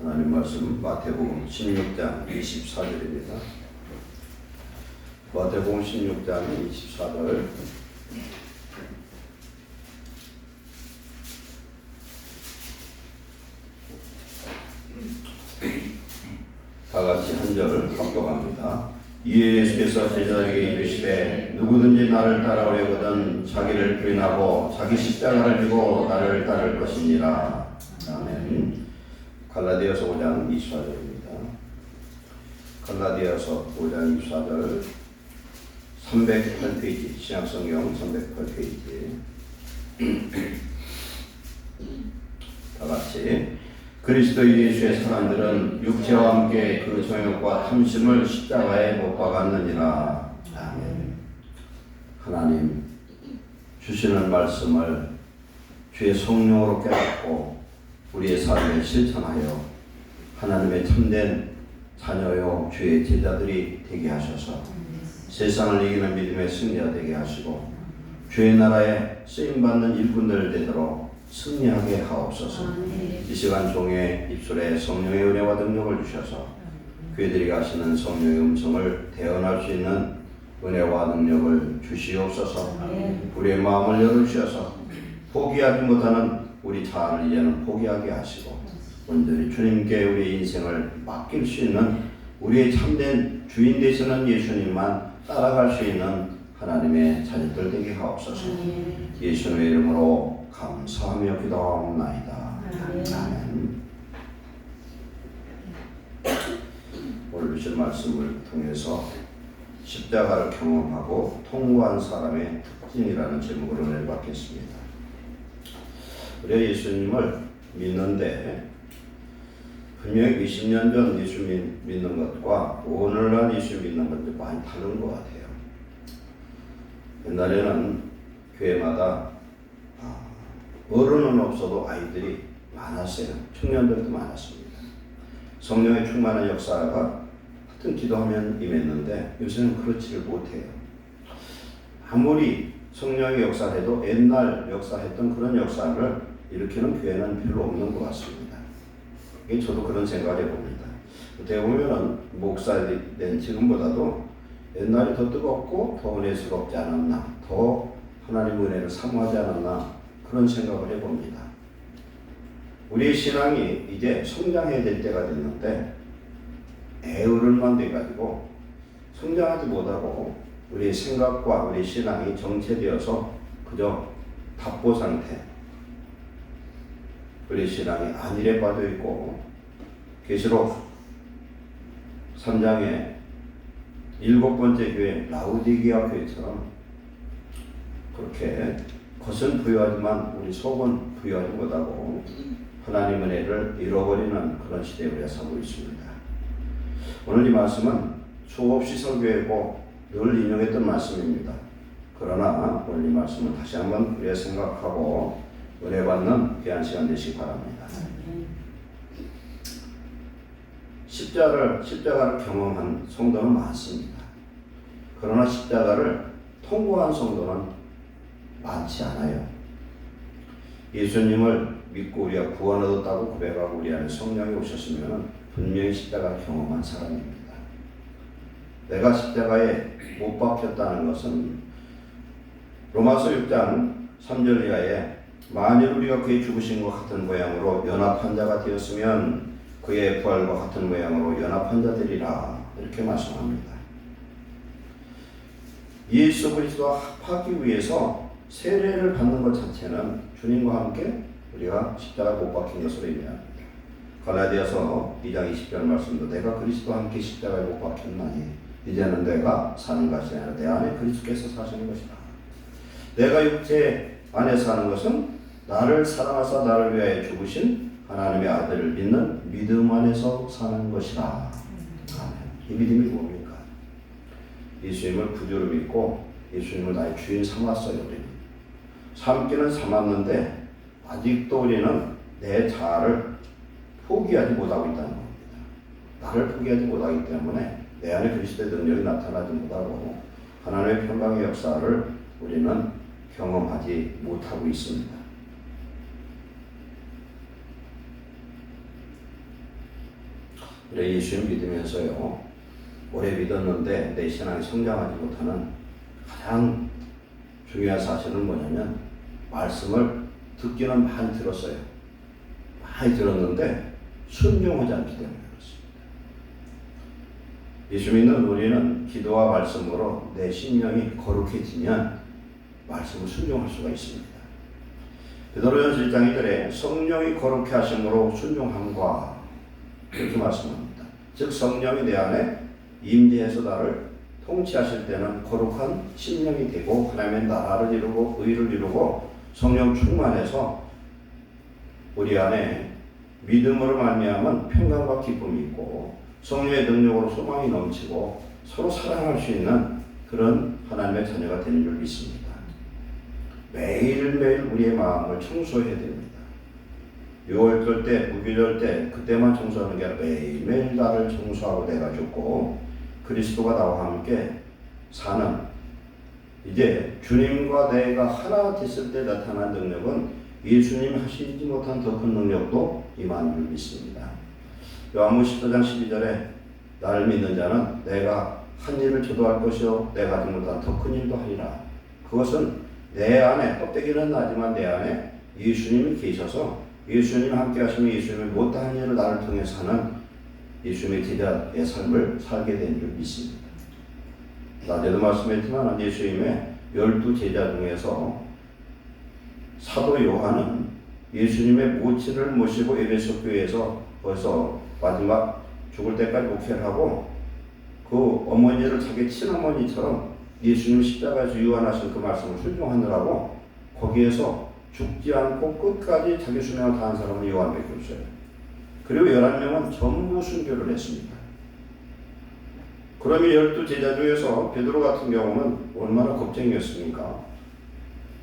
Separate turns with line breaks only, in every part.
하나님 말씀 마태복음 16장 24절입니다. 마태복음 16장 24절 다같이 한 절 합독합니다. 이에 예수께서 제자에게 이르시되 누구든지 나를 따라오려거든 자기를 부인하고 자기 십자가를 지고 나를 따를 것이니라. 아멘. 갈라디아서 5장 24절입니다. 갈라디아서 5장 24절 308페이지 신약성경 308페이지 다같이 그리스도 예수의 사람들은 육체와 함께 그 정욕과 탐심을 십자가에 못 박았느니라. 아멘. 하나님 주시는 말씀을 주의 성령으로 깨닫고 우리의 삶에 실천하여 하나님의 참된 자녀요 주의 제자들이 되게 하셔서 세상을 이기는 믿음의 승리가 되게 하시고 주의 나라에 쓰임받는 일꾼들 되도록 승리하게 하옵소서. 이 시간 종의 입술에 성령의 은혜와 능력을 주셔서 그들이 가시는 성령의 음성을 대언할 수 있는 은혜와 능력을 주시옵소서. 우리의 마음을 열어주셔서 포기하지 못하는 우리 자아를 이제는 포기하게 하시고 온전히 주님께 우리의 인생을 맡길 수 있는 우리의 참된 주인 되시는 예수님만 따라갈 수 있는 하나님의 자녀들 되게 하옵소서. 예수님의 이름으로 감사하며 기도하옵나이다. 아멘. 오늘 주신 말씀을 통해서 십자가를 경험하고 통과한 사람의 특징이라는 제목으로 은혜를 받겠습니다. 우리가 예수님을 믿는데 분명히 20년 전 예수 믿는 것과 오늘날 예수 믿는 것도 많이 다른 것 같아요. 옛날에는 교회마다 어른은 없어도 아이들이 많았어요. 청년들도 많았습니다. 성령의 충만한 역사가 하여튼 기도하면 임했는데 요새는 그렇지를 못해요. 아무리 성령의 역사를 해도 옛날 역사했던 그런 역사를 일으키는 교회는 별로 없는 것 같습니다. 저도 그런 생각을 해봅니다. 어떻게 보면 목사 된 지금보다도 옛날이 더 뜨겁고 더 은혜스럽지 않았나, 더 하나님 은혜를 사모하지 않았나 그런 생각을 해봅니다. 우리의 신앙이 이제 성장해야 될 때가 됐는데 애어른만 돼가지고 성장하지 못하고 우리의 생각과 우리의 신앙이 정체되어서 그저 답보 상태, 우리의 신앙이 안일해 빠져 있고 계시록 3장에 7번째 교회 라우디게아 교회처럼 그렇게 겉은 부유하지만 우리 속은 부유하지 못하고 하나님 은혜를 잃어버리는 그런 시대에 우리가 살고 있습니다. 오늘 이 말씀은 수없이 설교했고 늘 인용했던 말씀입니다. 그러나 오늘 이 말씀을 다시 한번 우리가 생각하고 은혜 받는 귀한 시간 되시기 바랍니다. 십자가를 경험한 성도는 많습니다. 그러나 십자가를 통과한 성도는 많지 않아요. 예수님을 믿고 우리가 구원 얻었다고 고백하고 우리 안에 성령이 오셨으면 분명히 십자가를 경험한 사람입니다. 내가 십자가에 못 박혔다는 것은 로마서 6장 3절 이하에 만일 우리가 그의 죽으심과 같은 모양으로 연합한 자가 되었으면 그의 부활과 같은 모양으로 연합한 자 되리라 이렇게 말씀합니다. 예수 그리스도와 합하기 위해서 세례를 받는 것 자체는 주님과 함께 우리가 십자가에 못 박힌 것으로 의미합니다. 갈라디아서 2장 20절 말씀도 내가 그리스도와 함께 십자가에 못 박혔나니 이제는 내가 사는 것이 아니라 내 안에 그리스도께서 사시는 것이다. 내가 육체 안에 사는 것은 나를 사랑하사 나를 위하여 죽으신 하나님의 아들을 믿는 믿음 안에서 사는 것이다. 아멘. 이 믿음이 뭡니까? 예수님을 구주로 믿고 예수님을 나의 주인 삼았어요. 우리는 삼기는 삼았는데 아직도 우리는 내 자아를 포기하지 못하고 있다는 겁니다. 나를 포기하지 못하기 때문에 내 안에 그리스도의 능력이 나타나지 못하고 하나님의 평강의 역사를 우리는 경험하지 못하고 있습니다. 예수님 믿으면서요, 오래 믿었는데 내 신앙이 성장하지 못하는 가장 중요한 사실은 뭐냐면, 말씀을 듣기는 많이 들었어요. 많이 들었는데 순종하지 않기 때문에 그렇습니다. 예수 믿는 우리는 기도와 말씀으로 내 심령이 거룩해지면 말씀을 순종할 수가 있습니다. 베드로전서 1장 2절에 성령이 거룩해 하심으로 순종함과 이렇게 말씀합니다. 즉 성령이 내 안에 임재해서 나를 통치하실 때는 거룩한 심령이 되고 하나님의 나라를 이루고 의를 이루고 성령 충만해서 우리 안에 믿음으로 말미암은 평강과 기쁨이 있고 성령의 능력으로 소망이 넘치고 서로 사랑할 수 있는 그런 하나님의 자녀가 되는 줄 믿습니다. 매일매일 우리의 마음을 청소해야 됩니다. 6월절 때, 무교절 때 그때만 청소하는 게 아니라 매일매일 나를 청소하고 내가 죽고 그리스도가 나와 함께 사는, 이제 주님과 내가 하나 됐을 때 나타난 능력은 예수님 하시지 못한 더 큰 능력도 임하는 줄 믿습니다. 요한복음 14장 12절에 나를 믿는 자는 내가 한 일을 저도 할 것이요 내가 하지 못한 더 큰 일도 하리라. 그것은 내 안에, 껍데기는 나지만 내 안에 예수님이 계셔서 예수님 함께 하시면 예수님이 못한 일을 나를 통해서 하는 예수님의 제자의 삶을 살게 된 줄 믿습니다. 낮에도 말씀했지만 예수님의 12제자 중에서 사도 요한은 예수님의 모친을 모시고 에베소 교회에서 벌써 마지막 죽을 때까지 목회를 하고 그 어머니를 자기 친어머니처럼 예수님 십자가에서 유언하신 그 말씀을 순종하느라고 거기에서 죽지 않고 끝까지 자기 수명을 다한 사람은 요한밖에 없어요. 그리고 11명은 전부 순교를 했습니다. 그러면 12제자 중에서 베드로 같은 경우는 얼마나 겁쟁이였습니까?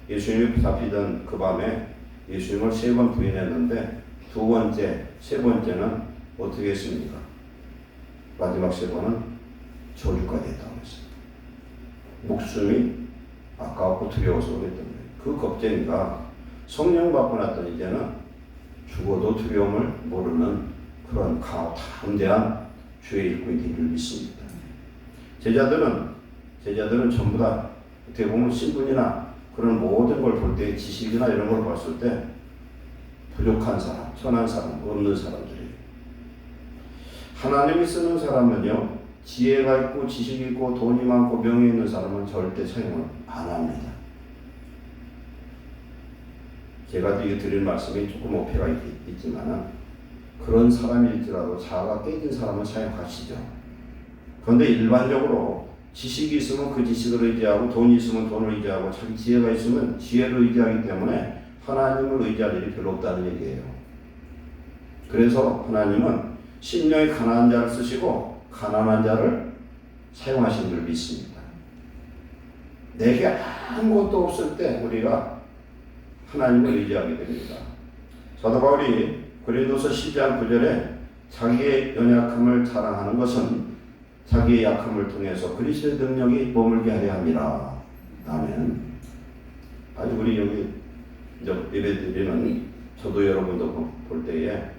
예수님이 잡히던 그 밤에 예수님을 3번 부인했는데 두 번째, 세 번째는 어떻게 했습니까? 마지막 3번은 저주까지 했다고 했습니다. 목숨이 아까웠고 두려워서 그랬던 거예요. 그 겁쟁이가 성령 받고 났더니 이제는 죽어도 두려움을 모르는 그런 강하고 담대한 주의 일꾼이 될 믿습니다. 제자들은 전부 다 어떻게 보면 신분이나 그런 모든 걸 볼 때 지식이나 이런 걸 봤을 때 부족한 사람, 천한 사람, 없는 사람들이에요. 하나님이 쓰는 사람은요, 지혜가 있고 지식이 있고 돈이 많고 명예 있는 사람은 절대 사용을 안 합니다. 제가 드릴 말씀이 조금 오해가 있지만 그런 사람일지라도 자아가 깨진 사람은 사용하시죠. 그런데 일반적으로 지식이 있으면 그 지식을 의지하고 돈이 있으면 돈을 의지하고 자기 지혜가 있으면 지혜를 의지하기 때문에 하나님을 의지할 일이 별로 없다는 얘기예요. 그래서 하나님은 심령이 가난한 자를 쓰시고 가난한 자를 사용하신 줄 믿습니다. 내게 아무것도 없을 때 우리가 하나님을 의지하게 됩니다. 사도 바울이 고린도서 12장 9절에 자기의 연약함을 자랑하는 것은 자기의 약함을 통해서 그리스도의 능력이 머물게 하려 함이라. 아멘. 아주 우리 여기 예배드리는 저도 여러분도 볼 때에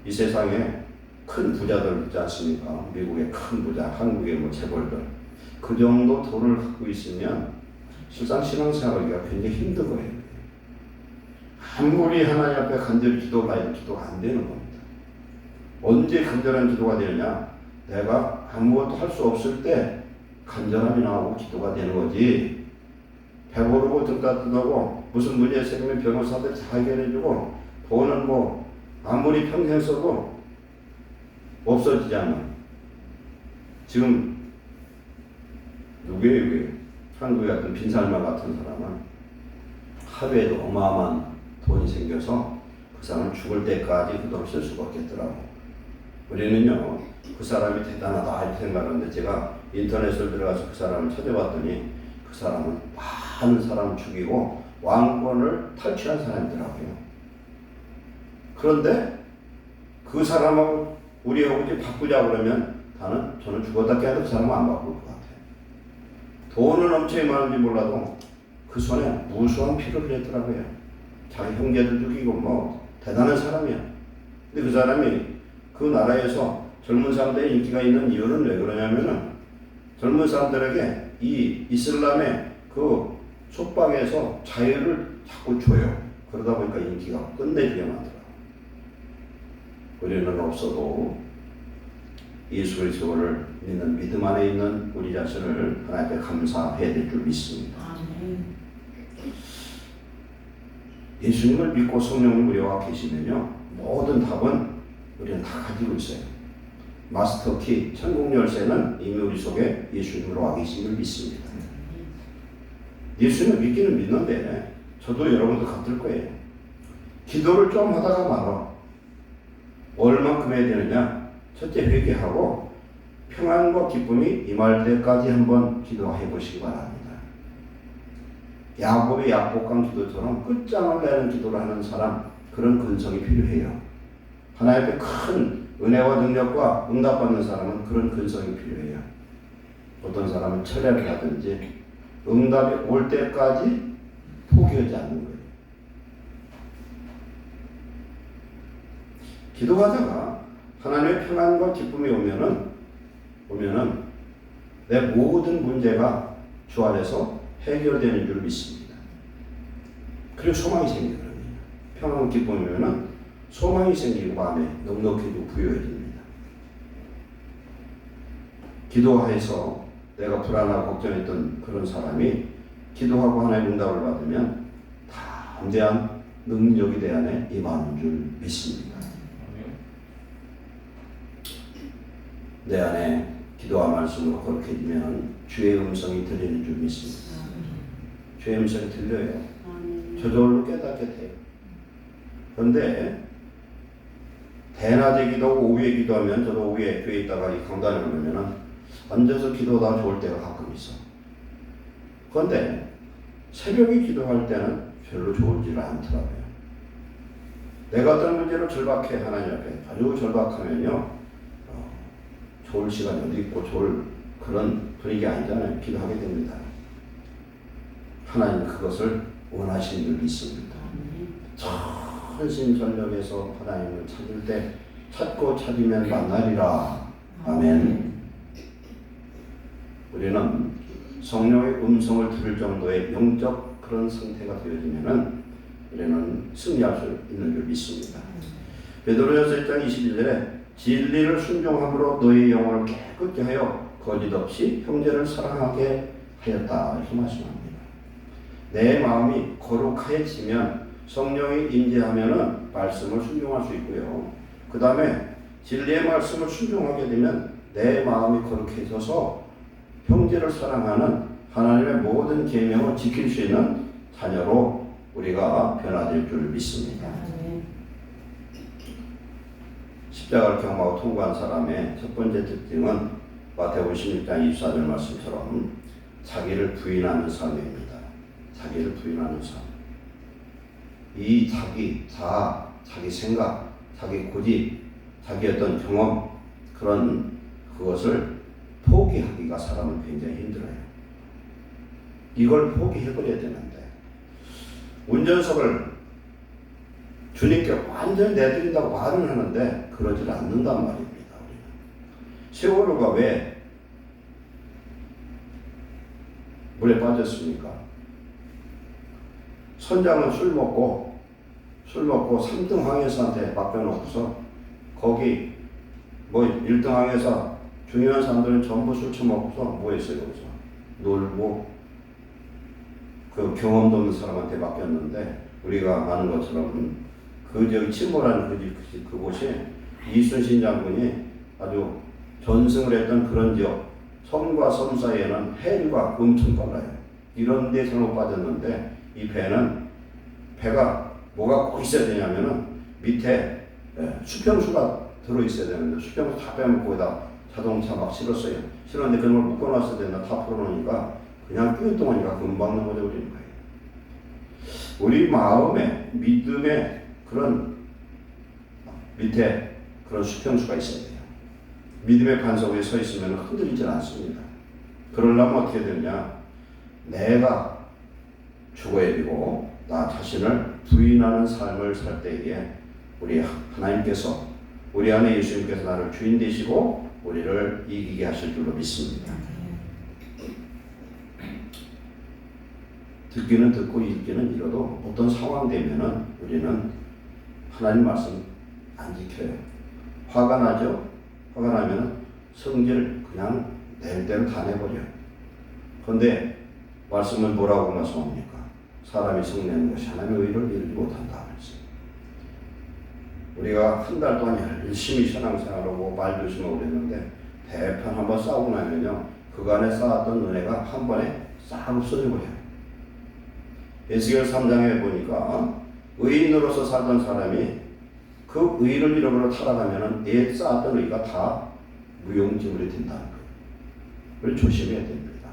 이 세상에 큰 부자들 있지 않습니까? 미국의 큰 부자, 한국의 재벌들. 그 정도 돈을 갖고 있으면 실상 신앙생활하기가 굉장히 힘든 거예요. 아무리 하나님 앞에 간절히 기도를 해도 기도가 안 되는 겁니다. 언제 간절한 기도가 되느냐? 내가 아무것도 할 수 없을 때 간절함이 나오고 기도가 되는 거지. 배부르고 등 따뜻하고 무슨 문제 생기면 변호사들 다 해결해주고 돈은 아무리 평생 써도 없어지지 않는. 지금 누구예요? 한국에 같은 빈살만 같은 사람은 하루에도 어마어마한 돈이 생겨서 그 사람은 죽을 때까지 그 돈을 쓸 수가 없겠더라고. 우리는요, 그 사람이 대단하다 이렇게 생각하는데 제가 인터넷을 들어가서 그 사람을 찾아봤더니 그 사람은 많은 사람을 죽이고 왕권을 탈취한 사람이더라고요. 그런데 그 사람하고 우리하고 이제 바꾸자 그러면 저는 죽었다 깨도 그 사람은 안 바꿀 것 같아요. 돈은 엄청 많은지 몰라도 그 손에 무수한 피를 흘렸더라고요. 자기 형제들 죽이고 대단한 사람이야. 근데 그 사람이 그 그 나라에서 젊은 사람들의 인기가 있는 이유는 왜 그러냐면은 젊은 사람들에게 이 이슬람의 그 속박에서 자유를 자꾸 줘요. 그러다 보니까 인기가 끝내주게 만들어요. 우리는 없어도 예수 그리스도를 믿는 믿음 안에 있는 우리 자신을 하나님께 감사해야 될 줄 믿습니다. 예수님을 믿고 성령을 우리와 계시면요, 모든 답은 우리는 다 가지고 있어요. 마스터키, 천국 열쇠는 이미 우리 속에 예수님으로 와 계심을 믿습니다. 예수님을 믿기는 믿는데 저도 여러분도 같을 거예요. 기도를 좀 하다가 말아. 얼만큼 해야 되느냐? 첫째 회개하고 평안과 기쁨이 임할 때까지 한번 기도해 보시기 바랍니다. 야곱의 약복강 기도처럼 끝장을 내는 기도를 하는 사람, 그런 근성이 필요해요. 하나님의 큰 은혜와 능력과 응답받는 사람은 그런 근성이 필요해요. 어떤 사람은 철회를 하든지 응답이 올 때까지 포기하지 않는 거예요. 기도하다가 하나님의 평안과 기쁨이 오면은 내 모든 문제가 주 안에서 해결되는 줄 믿습니다. 그리고 소망이 생기거든요. 평안과 기쁨이면은 소망이 생기고 마음에 넉넉해지고 부유해집니다. 기도해서 내가 불안하고 걱정했던 그런 사람이 기도하고 하나님의 응답을 받으면 담대한 능력이 내 안에 임하는 줄 믿습니다. 내 안에 기도와 말씀으로 거룩해지면 주의 음성이 들리는 줄 믿습니다. 주의 음성이 들려요. 저절로 깨닫게 돼요. 그런데 대낮에 기도하고 오후에 기도하면, 저도 오후에 교회에 있다가 이 강단에 오면은 앉아서 기도하다 좋을 때가 가끔 있어. 그런데 새벽에 기도할 때는 별로 좋은지를 않더라고요. 내가 어떤 문제로 절박해, 하나님 앞에 아주 절박하면요, 좋을 시간이 어디 있고 좋을 그런 분위기 아니잖아요. 기도하게 됩니다. 하나님 그것을 원하시는 줄 믿습니다. 전심전력에서 하나님을 찾을 때 찾고 찾으면 만나리라. 아멘. 우리는 성령의 음성을 들을 정도의 영적 그런 상태가 되어지면은 우리는 승리할 수 있는 줄 믿습니다. 베드로전서 1장 21절에 진리를 순종함으로 너희 영혼을 깨끗게 하여 거짓 없이 형제를 사랑하게 하였다, 이렇게 말씀합니다. 내 마음이 거룩해지면 성령이 임재하면은 말씀을 순종할 수 있고요. 그 다음에 진리의 말씀을 순종하게 되면 내 마음이 거룩해져서 형제를 사랑하는 하나님의 모든 계명을 지킬 수 있는 자녀로 우리가 변화될 줄 믿습니다. 십자가를 경험하고 통과한 사람의 첫 번째 특징은 마태복음 16장 24절 말씀처럼 자기를 부인하는 삶입니다. 자기를 부인하는 삶. 이 자기 자아, 자기 생각, 자기 고집, 자기 어떤 경험, 그것을 포기하기가 사람은 굉장히 힘들어요. 이걸 포기해버려야 되는데, 운전석을 주님께 완전히 내드린다고 말은 하는데 그러질 않는단 말입니다. 우리는. 세월호가 왜 물에 빠졌습니까? 선장은 술 먹고 3등 항해사한테 맡겨놓고서 거기 1등 항해사 중요한 사람들은 전부 술 처먹고서 뭐 했어요? 거기서 놀고 그 경험도 없는 사람한테 맡겼는데, 우리가 아는 것처럼 침몰하는 그곳이 이순신 장군이 아주 전승을 했던 그런 지역, 섬과 섬 사이에는 해류가 엄청 빨라요. 이런 데 잘못 빠졌는데, 이 배가 뭐가 꼭 있어야 되냐면은 밑에 수평수가 들어있어야 되는데, 수평수 다 빼면 거기다 자동차 막 실었어요. 실었는데 그걸 묶어놨어야 되나 다 풀어놓으니까 그냥 뛰어동하니까 금방 넘어져버리는 거예요. 우리 마음에 믿음의 그런 밑에 그런 수평수가 있어야 돼요. 믿음의 반석 위에 서 있으면 흔들리질 않습니다. 그러려면 어떻게 되느냐? 내가 죽어야 되고 나 자신을 부인하는 삶을 살 때에 우리 하나님께서 우리 안에 예수님께서 나를 주인 되시고 우리를 이기게 하실 줄로 믿습니다. 듣기는 듣고 읽기는 읽어도 어떤 상황 되면은 우리는 하나님 말씀 안 지켜요. 화가 나죠? 화가 나면은 성질 그냥 낼 대로 다 내버려요. 그런데 말씀은 뭐라고 말씀합니까? 사람이 성내는 것이 하나님의 의를 이루지 못한다 그랬어요. 우리가 한 달 동안 열심히 신앙생활하고 말 조심하고 그랬는데 대편 한번 싸우고 나면요 그 안에 쌓았던 은혜가 한 번에 싹 없어져 버려요. 에스겔 3장에 보니까 의인으로서 살던 사람이 그 의를 잃어버려 타락하면은 내 쌓았던 의가 다 무용지물이 된다는 거예요. 우리 조심해야 됩니다.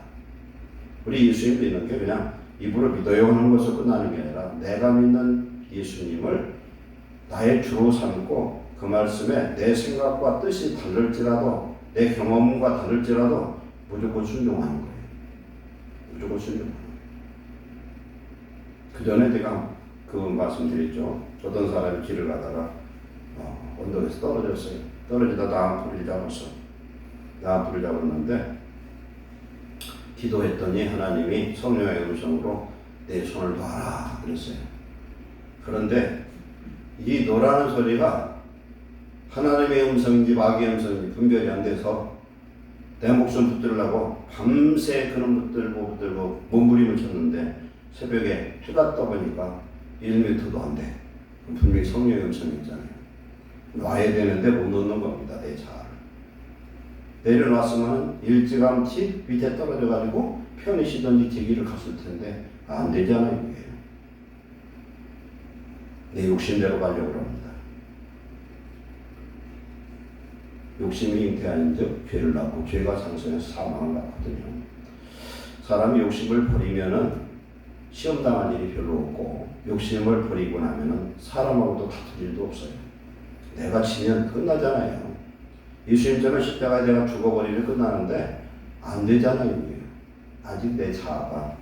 우리 예수님 믿는 게 그냥 입으로 믿어요 하는 것으로 끝나는 게 아니라 내가 믿는 예수님을 나의 주로 삼고 그 말씀에 내 생각과 뜻이 다를지라도 내 경험과 다를지라도 무조건 순종하는 거예요. 무조건 순종하는 거예요. 그 전에 제가 그 말씀드렸죠. 어떤 사람이 길을 가다가 언덕에서 떨어졌어요. 떨어지다 나무풀을 잡았어. 나무풀을 잡았는데 기도했더니 하나님이 성령의 음성으로 내 손을 놔라 그랬어요. 그런데 이 노라는 소리가 하나님의 음성인지 마귀의 음성인지 분별이 안 돼서 내 목숨 붙들려고 밤새 그놈 붙들고 몸부림을 쳤는데 새벽에 해가 떠보니까 1m도 안 돼. 분명히 성령의 음성이잖아요. 놔야 되는데 못 놓는 겁니다. 내 자아를. 내려놨으면 일찌감치 밑에 떨어져가지고 편히 쉬던지 제 길을 갔을 텐데 안 되잖아요. 이게. 내 욕심대로 가려고 합니다. 욕심이 잉태한 즉 죄를 낳고 죄가 상승해서 사망을 낳거든요. 사람이 욕심을 버리면은 시험 당할 일이 별로 없고 욕심을 버리고 나면은 사람하고도 다툴 일도 없어요. 내가 치면 끝나잖아요. 예수님처럼 십자가에 내가 죽어버리면 끝나는데 안 되잖아요. 이게. 아직 내 자아를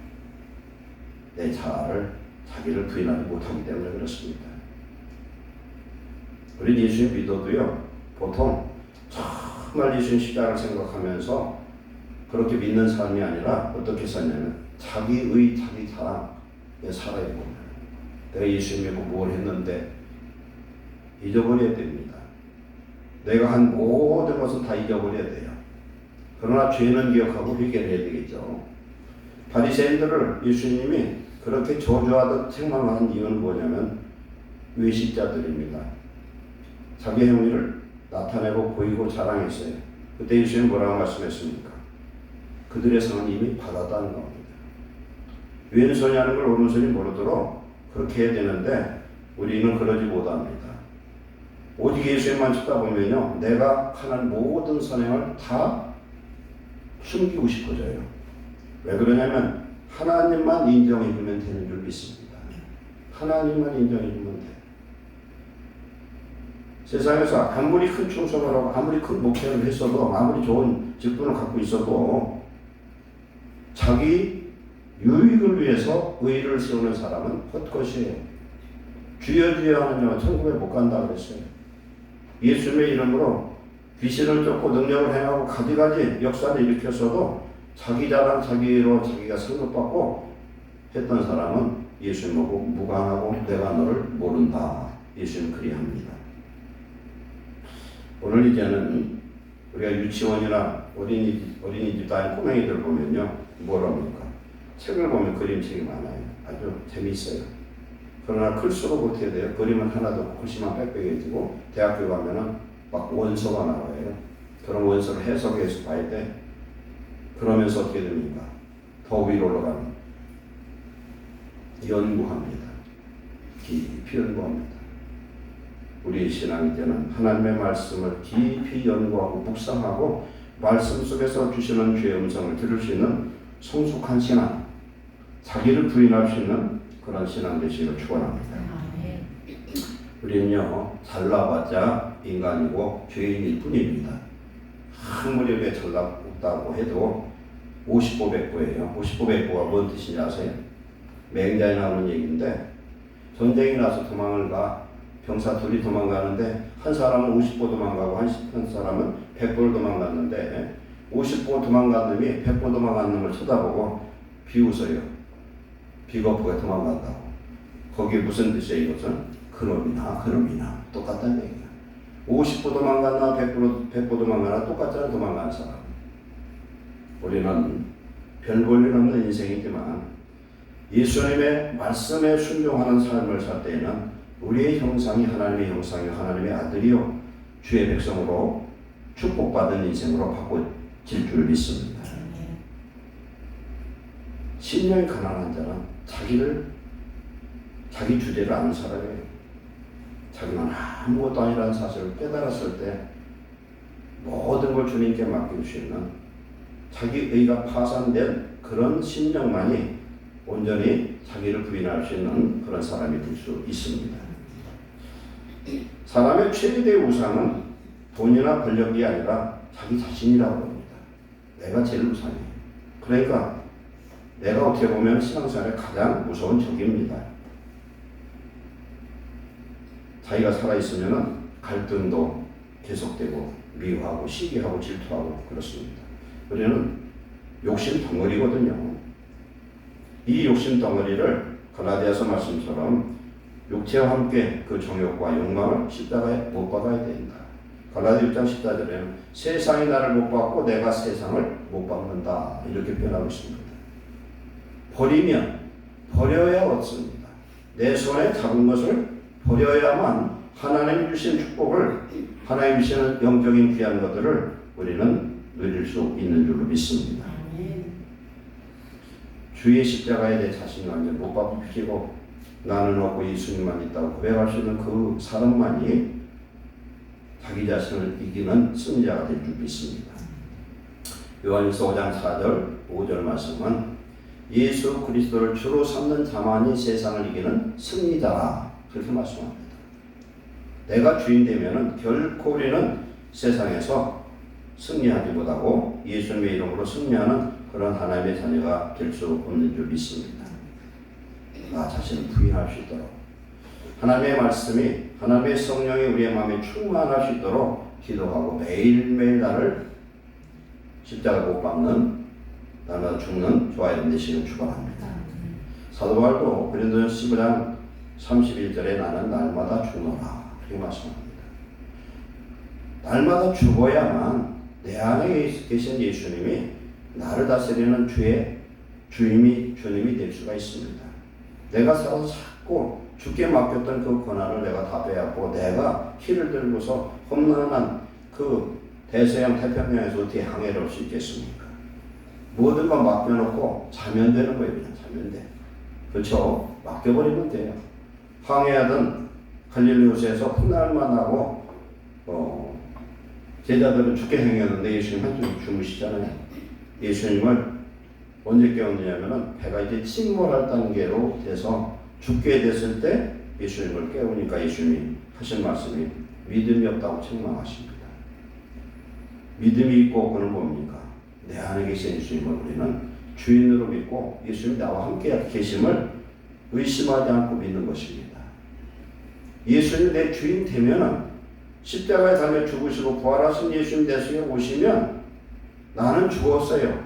자기를 부인하지 못하기 때문에 그렇습니다. 우리 예수님 믿어도요 보통 정말 예수님 십자가를 생각하면서 그렇게 믿는 삶이 아니라 어떻게 사냐면 자기의 자기 자랑에 살아야 됩니다. 내가 예수님 믿고 뭘 했는데 잊어버려야 됩니다. 내가 한 모든 것은 다 잊어버려야 돼요. 그러나 죄는 기억하고 회개해야 되겠죠. 바리새인들을 예수님이 그렇게 저주하듯 책망한 이유는 뭐냐면 외식자들입니다. 자기 행위를 나타내고 보이고 자랑했어요. 그때 예수님이 뭐라고 말씀했습니까? 그들의 상은 이미 받았다는 겁니다. 왼손이 하는 걸 오른손이 모르도록 그렇게 해야 되는데 우리는 그러지 못합니다. 오직 예수님만 찾다 보면요 내가 하는 모든 선행을 다 숨기고 싶어져요. 왜 그러냐면 하나님만 인정해주면 되는 줄 믿습니다. 하나님만 인정해주면 돼. 세상에서 아무리 큰 충성을 하고 아무리 큰 목회를 했어도 아무리 좋은 직분을 갖고 있어도 자기 유익을 위해서 의의를 세우는 사람은 헛것이에요. 주여 주여 하는 자는 천국에 못 간다 그랬어요. 예수님의 이름으로 귀신을 쫓고 능력을 행하고 가지가지 역사를 일으켰어도 자기 자랑 자기로 자기가 승급받고 했던 사람은 예수님하고 무관하고 내가 너를 모른다. 예수님 그리합니다. 오늘 이제는 우리가 유치원이나 어린이집 다니는 꼬맹이들 보면요 뭐랍니까? 책을 보면 그림책이 많아요. 아주 재미있어요. 그러나 클수록 어떻게 돼요? 그림은 하나도 없고 글씨만 빽빽해지고 대학교 가면은 막 원서가 나와요. 그런 원서를 해석해서 봐야 돼. 그러면서 어떻게 됩니까? 더 위로 올라가는 연구합니다. 깊이 연구합니다. 우리 신앙 이제는 하나님의 말씀을 깊이 연구하고 묵상하고 말씀 속에서 주시는 주의 음성을 들을 수 있는 성숙한 신앙, 자기를 부인할 수 있는 그런 신앙 되시기를 축원합니다. 우리는요 잘나봤자 인간이고 죄인일 뿐입니다. 아무리 왜 잘났다고 해도 50보백보예요. 50보백보가 뭔 뜻인지 아세요? 맹자에 나오는 얘기인데 전쟁이 나서 도망을 가 병사 둘이 도망가는데 한 사람은 50보 도망가고 한 사람은 100보를 도망갔는데 50보 도망간 놈이 100보 도망간 놈을 쳐다보고 비웃어요. 비겁하게 도망간다고. 거기에 무슨 뜻이에요? 이것은 그놈이나 똑같다는 얘기야. 50보 도망갔나 100보 도망가나 똑같잖아. 도망간 사람. 우리는 별 볼일 없는 인생이지만 예수님의 말씀에 순종하는 삶을 살 때에는 우리의 형상이 하나님의 형상이요 하나님의 아들이요 주의 백성으로 축복받은 인생으로 바꿔질 줄 믿습니다. 심령이 가난한 자는 자기 주제를 아는 사람이에요. 자기는 아무것도 아니라는 사실을 깨달았을 때 모든 걸 주님께 맡길 수 있는 자기 의가 파산된 그런 심령만이 온전히 자기를 부인할 수 있는 그런 사람이 될 수 있습니다. 사람의 최대 우상은 돈이나 권력이 아니라 자기 자신이라고 합니다. 내가 제일 우상이에요. 그러니까 내가 어떻게 보면 신앙생활의 가장 무서운 적입니다. 자기가 살아있으면 갈등도 계속되고 미워하고 시기하고 질투하고 그렇습니다. 우리는 욕심 덩어리거든요. 이 욕심 덩어리를 갈라디아서 말씀처럼 육체와 함께 그 정욕과 욕망을 십자가에 못 박아야 된다. 갈라디아 6장 14절에는 세상이 나를 못 박고 내가 세상을 못 박는다. 이렇게 표현하고 있습니다. 버려야 얻습니다. 내 손에 잡은 것을 버려야만 하나님이 주신 축복을, 하나님이 주시는 영적인 귀한 것들을 우리는 누릴 수 있는 줄로 믿습니다. 주의 십자가에 내 자신을 완전 못 박히고 나는 없고 예수님만 있다고 고백할 수 있는 그 사람만이 자기 자신을 이기는 승리자가 될 줄 믿습니다. 요한일서 5장 4절 5절 말씀은 예수 그리스도를 주로 삼는 자만이 세상을 이기는 승리자라 그렇게 말씀합니다. 내가 주인 되면은 결코 우리는 세상에서 승리하지 못하고 예수님의 이름으로 승리하는 그런 하나님의 자녀가 될 수 없는 줄 믿습니다. 나 자신을 부인할 수 있도록 하나님의 말씀이 하나님의 성령이 우리의 마음에 충만할 수 있도록 기도하고 매일매일 나를 십자가 못 박는 날마다 죽는 좋아야 되시길 축원합니다. 사도 바울도 고린도전서 15장 31절에 나는 날마다 죽노라 그렇게 말씀합니다. 날마다 죽어야만 내 안에 계신 예수님이 나를 다스리는 주님이 될 수가 있습니다. 내가 살아서 자꾸 주께 맡겼던 그 권한을 내가 다 빼앗고 내가 키를 들고서 험난한 그 대서양 태평양에서 어떻게 항해를 할 수 있겠습니까? 모든 걸 맡겨놓고 자면 되는 거예요. 그냥 자면 돼. 그렇죠? 맡겨버리면 돼요. 항해하던 갈릴리 호수에서 훗날만 하고 제자들은 죽게 생겼는데 예수님 한쪽 주무시잖아요. 예수님을 언제 깨웠느냐면은 배가 이제 침몰할 단계로 돼서 죽게 됐을 때 예수님을 깨우니까 예수님이 하신 말씀이 믿음이 없다고 책망하십니다. 믿음이 있고 그는 뭡니까? 내 안에 계신 예수님을 우리는 주인으로 믿고 예수님이 나와 함께 계심을 의심하지 않고 믿는 것입니다. 예수님이 내 주인 되면은 십자가에 달려 죽으시고 부활하신 예수님 내 속에 오시면 나는 죽었어요.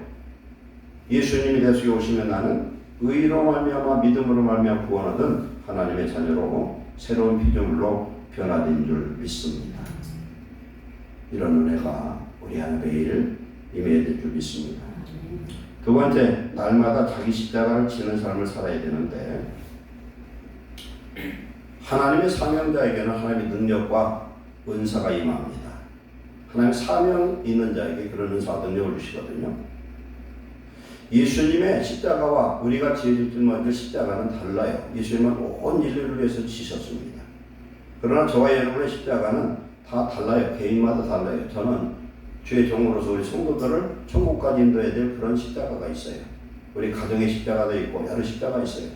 예수님이 내 속에 오시면 나는 의로 말미암아 믿음으로 말미암아 구원하던 하나님의 자녀로 새로운 피조물로 변화된 줄 믿습니다. 이런 은혜가 우리 안에 매일 임해야 될 줄 믿습니다. 두 번째, 날마다 자기 십자가를 지는 삶을 살아야 되는데 하나님의 사명자에게는 하나님의 능력과 은사가 임합니다. 하나님 사명 있는 자에게 그런 은사와 능력을 주시거든요. 예수님의 십자가와 우리가 지어질 십자가는 달라요. 예수님은 온 인류를 위해서 지셨습니다. 그러나 저와 여러분의 십자가는 다 달라요. 개인마다 달라요. 저는 주의 종으로서 우리 성도들을 천국까지 인도해야 될 그런 십자가가 있어요. 우리 가정의 십자가도 있고 여러 십자가가 있어요.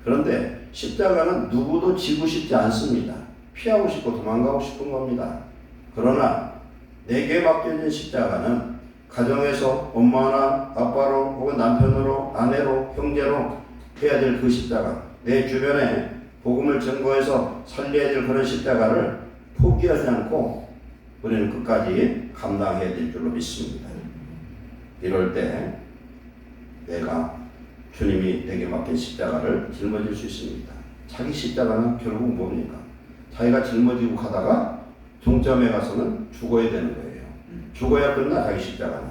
그런데 십자가는 누구도 지고 싶지 않습니다. 피하고 싶고 도망가고 싶은 겁니다. 그러나 내게 맡겨진 십자가는 가정에서 엄마나 아빠로 혹은 남편으로 아내로 형제로 해야 될 그 십자가, 내 주변에 복음을 증거해서 살려야 될 그런 십자가를 포기하지 않고 우리는 끝까지 감당해야 될 줄로 믿습니다. 이럴 때 내가 주님이 내게 맡긴 십자가를 짊어질 수 있습니다. 자기 십자가는 결국 뭡니까? 자기가 짊어지고 가다가 종점에 가서는 죽어야 되는 거예요. 죽어야 끝나 자기 십자가는.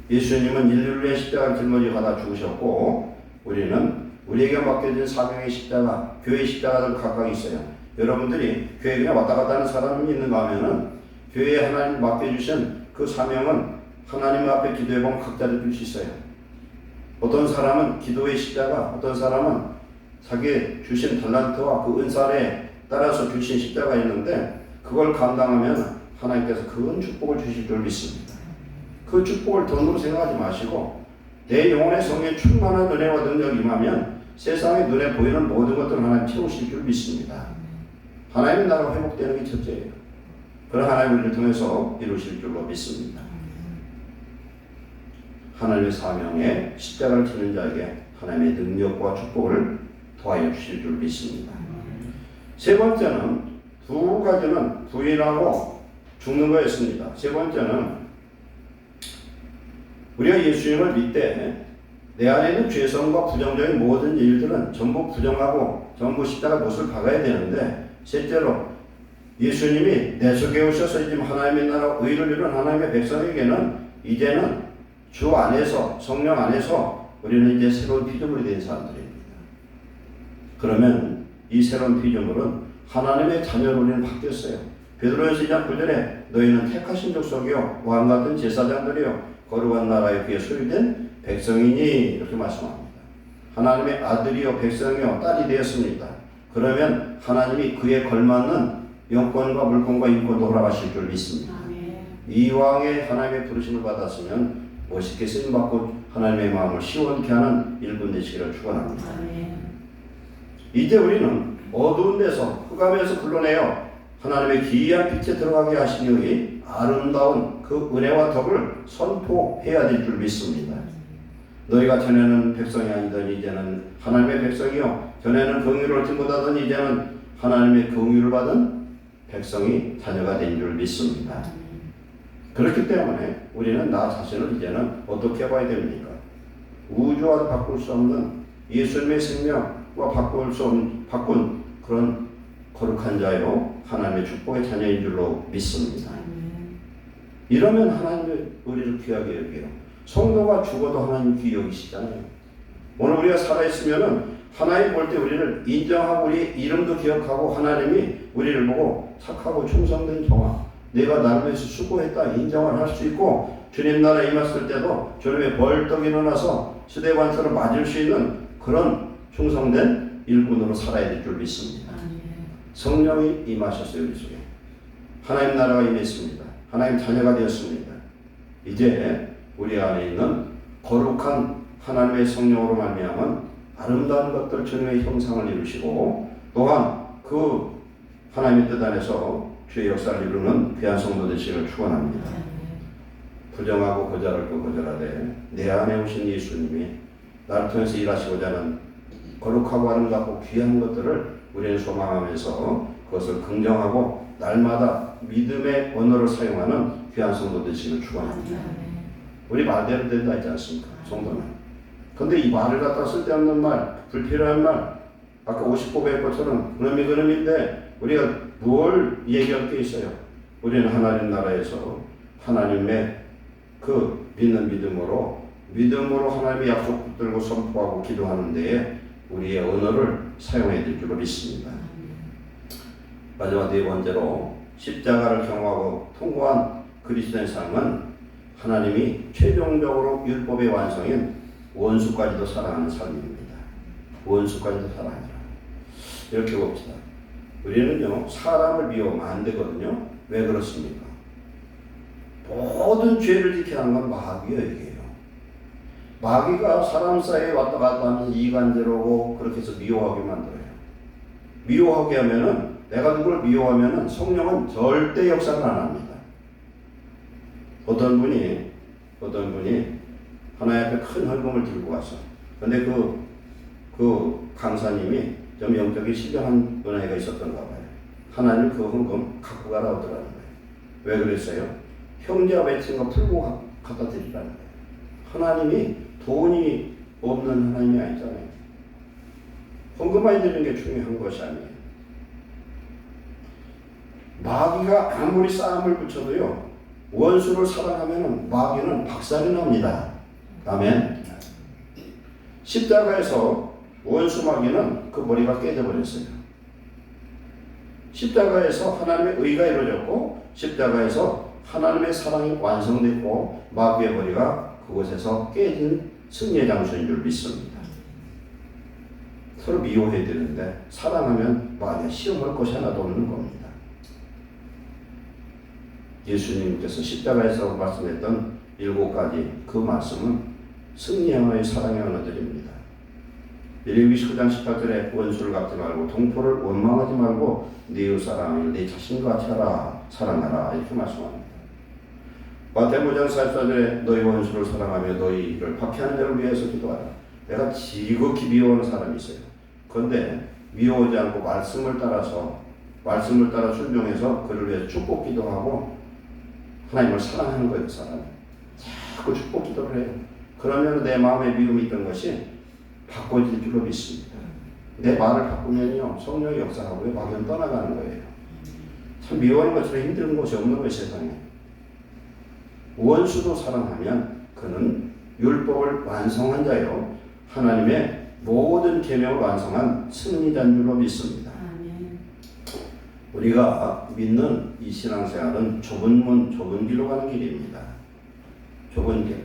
예수님은 인류를 위해 십자가를 짊어지고 가다 죽으셨고 우리는 우리에게 맡겨진 사명의 십자가, 교회의 십자가들 각각 있어요. 여러분들이 교회 그냥 왔다 갔다 하는 사람이 있는가 하면은 교회에 하나님 맡겨주신 그 사명은 하나님 앞에 기도해보면 각자를 줄 수 있어요. 어떤 사람은 기도의 십자가, 어떤 사람은 자기 주신 달란트와 그 은사에 따라서 주신 십자가 있는데 그걸 감당하면 하나님께서 큰 축복을 주실 줄 믿습니다. 그 축복을 돈으로 생각하지 마시고 내 영혼의 성에 충만한 은혜와 능력이 임하면 세상의 눈에 보이는 모든 것들을 하나님 채우실 줄 믿습니다. 하나님의 나라가 회복되는 게 첫째예요. 그런 하나님을 통해서 이루실 줄로 믿습니다. 하나님의 사명에 십자가를 지는 자에게 하나님의 능력과 축복을 더하여 주실 줄 믿습니다. 세 번째는 두 가지는 부인하고 죽는 거였습니다. 세 번째는 우리가 예수님을 믿되 내 안에 있는 죄성과 부정적인 모든 일들은 전부 부정하고 전부 십자가 못을 박아야 되는데 셋째로 예수님이 내 속에 오셔서 이제 하나님의 나라 의를 이룬 하나님의 백성에게는 이제는 주 안에서 성령 안에서 우리는 이제 새로운 피조물이 된 사람들입니다. 그러면 이 새로운 피조물은 하나님의 자녀로 우리는 바뀌었어요. 베드로전서 2장 9절에 너희는 택하신 족속이요 왕 같은 제사장들이요 거룩한 나라의 귀에 소유된 백성이니 이렇게 말씀합니다. 하나님의 아들이요 백성이요 딸이 되었습니다. 그러면 하나님이 그에 걸맞는 영권과 물권과 인권도 허락하실 줄 믿습니다. 이왕에 하나님의 부르심을 받았으면 멋있게 쓰임받고 하나님의 마음을 시원케 하는 일꾼 되시기를 축원합니다. 이제 우리는 어두운 데서 흑암에서 불러내어 하나님의 기이한 빛에 들어가게 하시니 아름다운 그 은혜와 덕을 선포해야 될 줄 믿습니다. 너희가 전에는 백성이 아니던 이제는 하나님의 백성이요 전에는 긍휼을 얻지 못하던 이제는 하나님의 긍휼을 받은 백성이 자녀가 된 줄 믿습니다. 그렇기 때문에 우리는 나 자신을 이제는 어떻게 봐야 됩니까? 우주와도 바꿀 수 없는 예수님의 생명과 바꾼 그런 거룩한 자요 하나님의 축복의 자녀인 줄로 믿습니다. 이러면 하나님이 우리를 귀하게 여겨요. 성도가 죽어도 하나님 귀히 여기시잖아요. 오늘 우리가 살아있으면은 하나님 볼 때 우리를 인정하고 우리 이름도 기억하고 하나님이 우리를 보고 착하고 충성된 종아 내가 나를 위해서 수고했다 인정을 할 수 있고 주님 나라에 임했을 때도 주님의 벌떡 일어나서 시대관처럼 맞을 수 있는 그런 충성된 일꾼으로 살아야 될 줄 믿습니다. 성령이 임하셨어요. 우리 속에 하나님 나라가 임했습니다. 하나님 자녀가 되었습니다. 이제 우리 안에 있는 거룩한 하나님의 성령으로 말미암은 아름다운 것들 주님의 형상을 이루시고 또한 그 하나님의 뜻 안에서 주의 역사를 이루는 귀한 성도 되시기를 축원합니다. 부정하고 거절할 것 거절하되 내 안에 오신 예수님이 나를 통해서 일하시고자 하는 거룩하고 아름답고 귀한 것들을 우리는 소망하면서 그것을 긍정하고 날마다 믿음의 언어를 사용하는 귀한 성도 되시기를 축원합니다. 우리 말대로 된다 있지 않습니까? 성도는. 근데 이 말을 갖다 쓸데없는 말, 불필요한 말, 아까 50법의 것처럼 그놈인데 우리가 뭘 얘기할 게 있어요? 우리는 하나님 나라에서 하나님의 그 믿는 믿음으로 하나님의 약속 붙들고 선포하고 기도하는 데에 우리의 언어를 사용해야 될 줄로 믿습니다. 마지막 네 번째로 십자가를 경험하고 통과한 그리스도의 삶은 하나님이 최종적으로 율법의 완성인 원수까지도 사랑하는 삶입니다. 원수까지도 사랑하라. 이렇게 봅시다. 우리는요 사람을 미워하면 안 되거든요. 왜 그렇습니까? 모든 죄를 지키게 하는 건 마귀예요. 이게요. 마귀가 사람 사이에 왔다 갔다 하면서 이간질하고 그렇게 해서 미워하게 만들어요. 미워하게 하면은 내가 누구를 미워하면은 성령은 절대 역사를 안 합니다. 어떤 분이 하나님 앞에 큰 헌금을 들고 왔어. 근데 그 강사님이 좀 영적인 신령한 은혜가 있었던가 봐요. 하나님 그 헌금 갖고 가라 하더라는 거예요. 왜 그랬어요? 형제와 맺힌 거 풀고 갖다 드리라는 거예요. 하나님이 돈이 없는 하나님이 아니잖아요. 헌금 많이 드리는 게 중요한 것이 아니에요. 마귀가 아무리 싸움을 붙여도요, 원수를 사랑하면 마귀는 박살이 납니다. 아멘. 십자가에서 원수 마귀는 그 머리가 깨져버렸어요. 십자가에서 하나님의 의가 이루어졌고, 십자가에서 하나님의 사랑이 완성됐고, 마귀의 머리가 그곳에서 깨진 승리의 장소인 줄 믿습니다. 서로 미워해야 되는데 사랑하면 마귀가 시험할 것이 하나도 없는 겁니다. 예수님께서 십자가에서 말씀했던 7가지 그 말씀은 승리의 사랑의 언어들입니다. 레위기 19장 18절에 원수를 갚지 말고 동포를 원망하지 말고 네 이웃사랑을 내 자신과 같이 하라 사랑하라 이렇게 말씀합니다. 마태복음 5장 44절에 너희 원수를 사랑하며 너희를 박해하는 자를 위해서 기도하라. 내가 지극히 미워하는 사람이 있어요. 그런데 미워하지 않고 말씀을 따라 순종해서 그를 위해 축복 기도하고 하나님을 사랑하는 거예요. 사람 자꾸 축복 기도를 해요. 그러면 내 마음에 미움이 있던 것이 바꿔질 줄로 믿습니다. 내 말을 바꾸면요 성령이 역사하고요 마귀는 떠나가는 거예요. 참 미워하는 것처럼 힘든 것이 없는 거예요. 세상에. 원수도 사랑하면 그는 율법을 완성한 자요 하나님의 모든 계명을 완성한 승리자인 줄로 믿습니다. 우리가 믿는 이 신앙생활은 좁은 문, 좁은 길로 가는 길입니다. 좁은 길.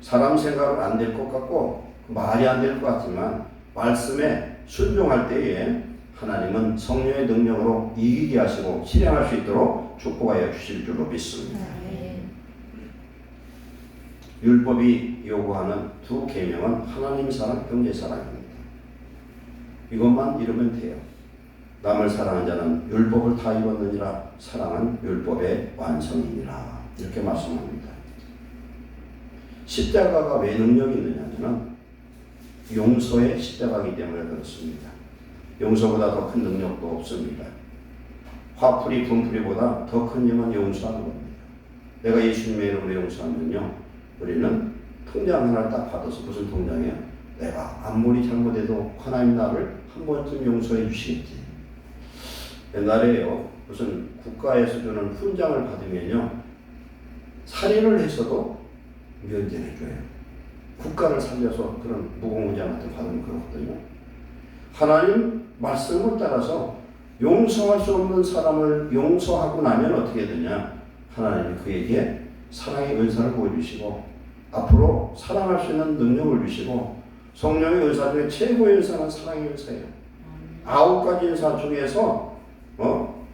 사람 생각은 안 될 것 같고 말이 안 될 것 같지만 말씀에 순종할 때에 하나님은 성령의 능력으로 이기게 하시고 실행할 수 있도록 축복하여 주실 줄로 믿습니다. 율법이 요구하는 두 계명은 하나님 사랑, 형제 사랑입니다. 이것만 이루면 돼요. 남을 사랑한 자는 율법을 다 이뤘느니라. 사랑은 율법의 완성이니라. 이렇게 말씀합니다. 십자가가 왜 능력이 있느냐면 용서의 십자가이기 때문에 그렇습니다. 용서보다 더 큰 능력도 없습니다. 화풀이 분풀이보다 더 큰 힘은 용서하는 겁니다. 내가 예수님의 이름으로 용서하면요 우리는 통장 하나를 딱 받아서 무슨 통장이야? 내가 아무리 잘못해도 하나님 나를 한 번쯤 용서해 주시겠지. 옛날에요 무슨 국가에서 주는 훈장을 받으면요 살인을 했어도 면제해줘요. 국가를 살려서 그런 무공훈장 같은 거 받으면 그렇거든요. 하나님 말씀을 따라서 용서할 수 없는 사람을 용서하고 나면 어떻게 되냐? 하나님이 그에게 사랑의 은사를 보여주시고 앞으로 사랑할 수 있는 능력을 주시고 성령의 은사 중에 최고의 은사는 사랑의 은사예요. 9가지 은사 중에서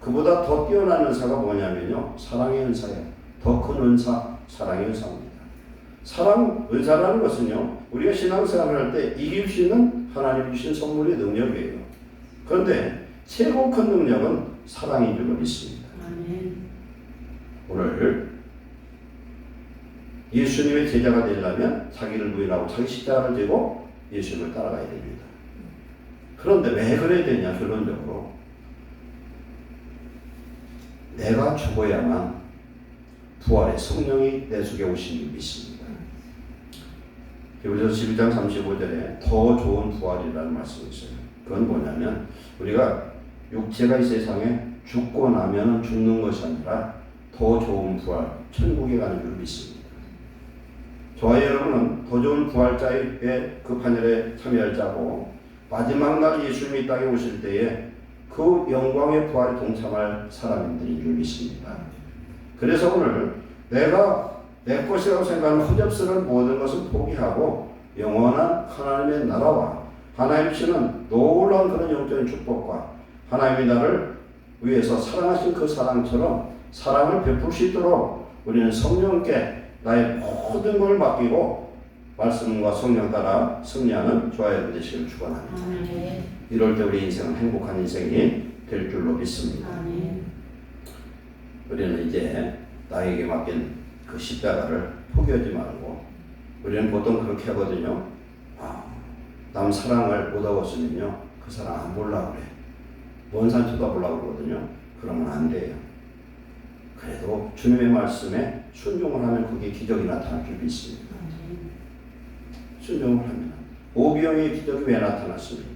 그보다 더 뛰어난 은사가 뭐냐면요 사랑의 은사예요. 더 큰 은사 사랑의 은사입니다. 사랑 은사라는 것은요 우리가 신앙생활을 할 때 이길 수 있는 하나님 주신 선물의 능력이에요. 그런데 최고 큰 능력은 사랑인 줄로 믿습니다. 오늘 예수님의 제자가 되려면 자기를 부인하고 자기 십자가를 지고 예수님을 따라가야 됩니다. 그런데 왜 그래야 되냐? 결론적으로 내가 죽어야만 부활의 성령이 내 속에 오신 줄 믿습니다. 히브리서 11장 35절에 더 좋은 부활이라는 말씀이 있어요. 그건 뭐냐면 우리가 육체가 이 세상에 죽고 나면 죽는 것이 아니라 더 좋은 부활, 천국에 가는 줄 믿습니다. 저와 여러분은 더 좋은 부활자의 그 판결에 참여할 자고 마지막 날 예수님이 이 땅에 오실 때에 그 영광의 부활에 동참할 사람들인 줄 믿습니다. 그래서 오늘 내가 내 것이라고 생각하는 허접스러운 모든 것을 포기하고 영원한 하나님의 나라와 하나님 주시는 놀라운 그런 영적인 축복과 하나님이 나를 위해서 사랑하신 그 사랑처럼 사랑을 베풀 수 있도록 우리는 성령께 나의 모든 걸 맡기고 말씀과 성령 따라 승리하는 저와 여러분 되시기를 축원합니다. 이럴 때 우리 인생은 행복한 인생이 될 줄로 믿습니다. 우리는 이제 나에게 맡긴 그 십자가를 포기하지 말고 우리는 보통 그렇게 하거든요. 남 사랑을 못 얻었으면요 그 사람 안 보려고 그래. 먼 산 쳐다보려고 그러거든요. 그러면 안 돼요. 그래도 주님의 말씀에 순종을 하면 그게 기적이 나타날 줄 믿습니다. 순종을 하면. 오병이의 기적이 왜 나타났습니까?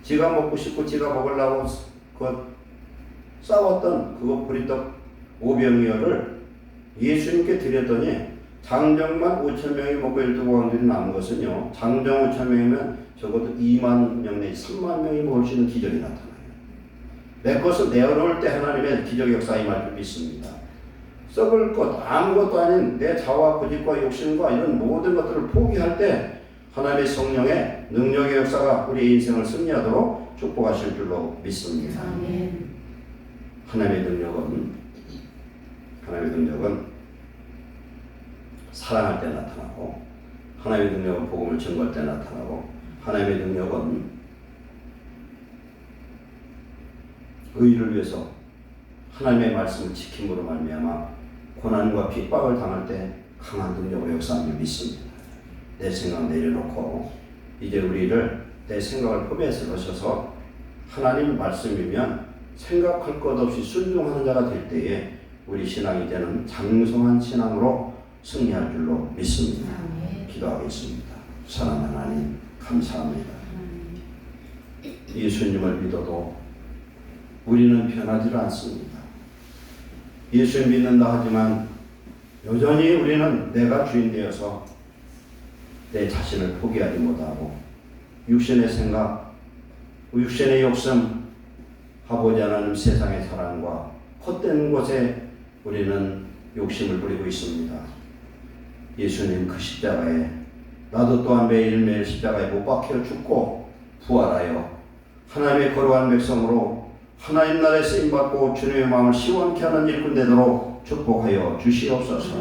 지가 먹고 싶고 지가 먹으려고 싸웠던 그거 보리떡 오병이어를 예수님께 드렸더니 장정만 5,000명이 먹고 12광들이 남은 것은요. 장정 5,000명이면 적어도 2만 명 내지 3만 명이 먹을 수 있는 기적이 나타나요. 내 것을 내어놓을 때 하나님의 기적 역사 임할 줄 믿습니다. 썩을 것 아무것도 아닌 내 자와 고집과 욕심과 이런 모든 것들을 포기할 때 하나님의 성령의 능력의 역사가 우리 인생을 승리하도록 축복하실 줄로 믿습니다. 하나님의 능력은 사랑할 때 나타나고, 하나님의 능력은 복음을 증거할 때 나타나고, 하나님의 능력은 의를 위해서 하나님의 말씀을 지킴으로 말미암아 고난과 핍박을 당할 때 강한 능력으로 역사함을 믿습니다. 내 생각 내려놓고 이제 우리를 내 생각을 포기해서 넣으셔서 하나님 말씀이면 생각할 것 없이 순종하는 자가 될 때에 우리 신앙이 이제는 장성한 신앙으로 승리할 줄로 믿습니다. 기도하겠습니다. 사랑하는 하나님 감사합니다. 예수님을 믿어도 우리는 변하지 않습니다. 예수 믿는다 하지만 여전히 우리는 내가 주인 되어서 내 자신을 포기하지 못하고 육신의 생각, 육신의 욕심, 아버지 하나님 세상의 사랑과 헛된 것에 우리는 욕심을 부리고 있습니다. 예수님 그 십자가에 나도 또한 매일매일 십자가에 못 박혀 죽고 부활하여 하나님의 거룩한 백성으로 하나님 나라에 쓰임받고 주님의 마음을 시원케 하는 일꾼 되도록 축복하여 주시옵소서.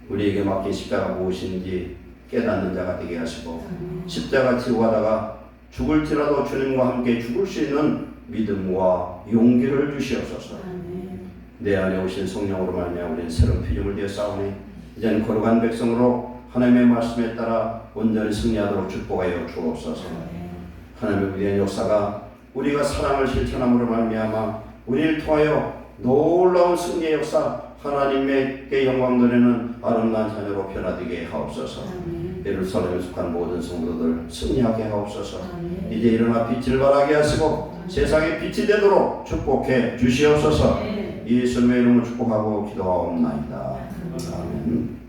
우리에게 맡긴 십자가 무엇인지 깨닫는 자가 되게 하시고 십자가 지고 가다가 죽을지라도 주님과 함께 죽을 수 있는 믿음과 용기를 주시옵소서. 내 안에 오신 성령으로 말미암아 우리는 새로운 피조물 되어 싸우니 이제는 거룩한 백성으로 하나님의 말씀에 따라 온전히 승리하도록 축복하여 주옵소서. 하나님의 위대한 역사가 우리가 사랑을 실천함으로 말미암아 우리를 통하여 놀라운 승리의 역사, 하나님께 영광 돌리는 아름다운 자녀로 변화되게 하옵소서. 예루살렘에 속한 모든 성도들 승리하게 하옵소서. 이제 일어나 빛을 발하게 하시고 세상에 빛이 되도록 축복해 주시옵소서. 예수님의 이름으로 축복하고 기도하옵나이다. 아멘.